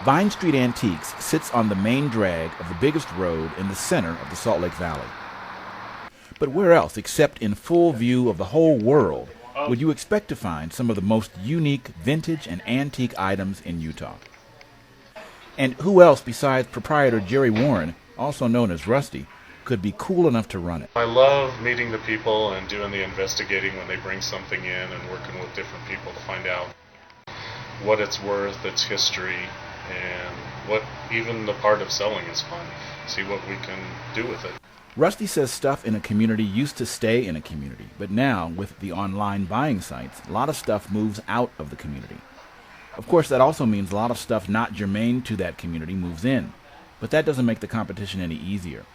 Vine Street Antiques sits on the main drag of the biggest road in the center of the Salt Lake Valley. But where else, except in full view of the whole world, would you expect to find some of the most unique vintage and antique items in Utah? And who else besides proprietor Jerry Warren, also known as Rusty, could be cool enough to run it? I love meeting the people and doing the investigating when they bring something in and working with different people to find out what it's worth, its history, and what even the part of selling is fun. See what we can do with it. Rusty says stuff in a community used to stay in a community, but now, with the online buying sites, a lot of stuff moves out of the community. Of course, that also means a lot of stuff not germane to that community moves in, but that doesn't make the competition any easier.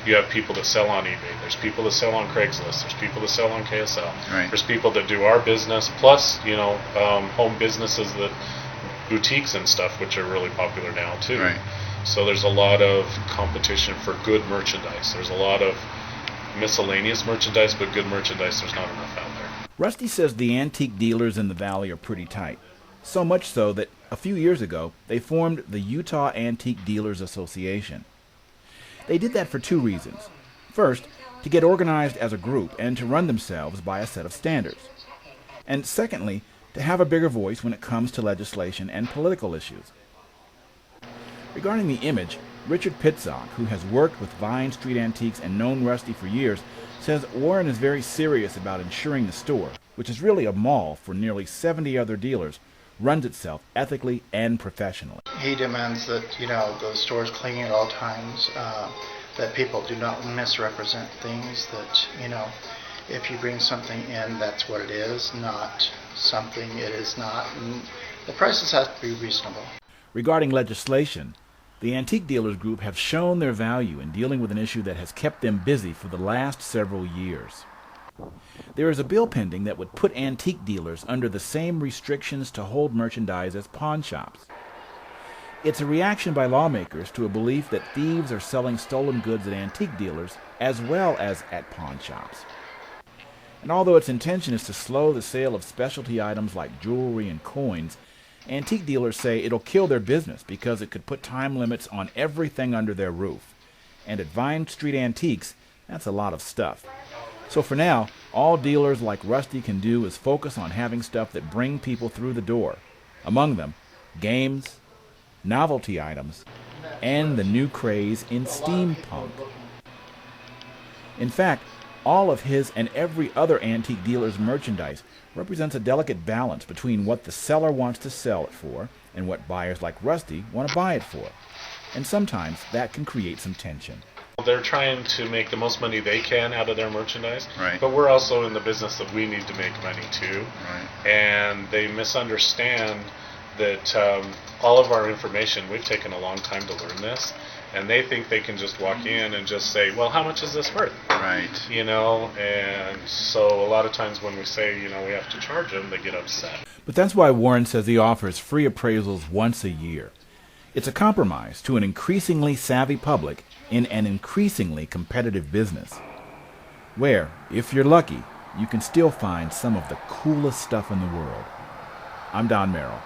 You have people that sell on eBay. There's people that sell on Craigslist. There's people that sell on KSL. Right. There's people that do our business, plus, home businesses, that boutiques and stuff, which are really popular now too. Right. So there's a lot of competition for good merchandise. There's a lot of miscellaneous merchandise, but good merchandise, there's not enough out there. Rusty says the antique dealers in the valley are pretty tight. So much so that a few years ago, they formed the Utah Antique Dealers Association. They did that for two reasons. First, to get organized as a group and to run themselves by a set of standards. And secondly, to have a bigger voice when it comes to legislation and political issues. Regarding the image, Richard Pitzock, who has worked with Vine Street Antiques and known Rusty for years, says Warren is very serious about ensuring the store, which is really a mall for nearly 70 other dealers, runs itself ethically and professionally. He demands that, the store is clean at all times, that people do not misrepresent things, that, if you bring something in, that's what it is, not something it is not, and the prices have to be reasonable. Regarding legislation, the Antique Dealers Group have shown their value in dealing with an issue that has kept them busy for the last several years. There is a bill pending that would put antique dealers under the same restrictions to hold merchandise as pawn shops. It's a reaction by lawmakers to a belief that thieves are selling stolen goods at antique dealers as well as at pawn shops. And although its intention is to slow the sale of specialty items like jewelry and coins, antique dealers say it'll kill their business because it could put time limits on everything under their roof. And at Vine Street Antiques, that's a lot of stuff. So for now, all dealers like Rusty can do is focus on having stuff that bring people through the door. Among them, games, novelty items, and the new craze in steampunk. In fact, all of his and every other antique dealer's merchandise represents a delicate balance between what the seller wants to sell it for and what buyers like Rusty want to buy it for. And sometimes that can create some tension. They're trying to make the most money they can out of their merchandise, Right. But we're also in the business that we need to make money too. Right. And they misunderstand that all of our information, we've taken a long time to learn this, and they think they can just walk in and just say, well, how much is this worth? Right. And so a lot of times when we say, we have to charge them, they get upset. But that's why Warren says he offers free appraisals once a year. It's a compromise to an increasingly savvy public in an increasingly competitive business, where, if you're lucky, you can still find some of the coolest stuff in the world. I'm Don Merrill.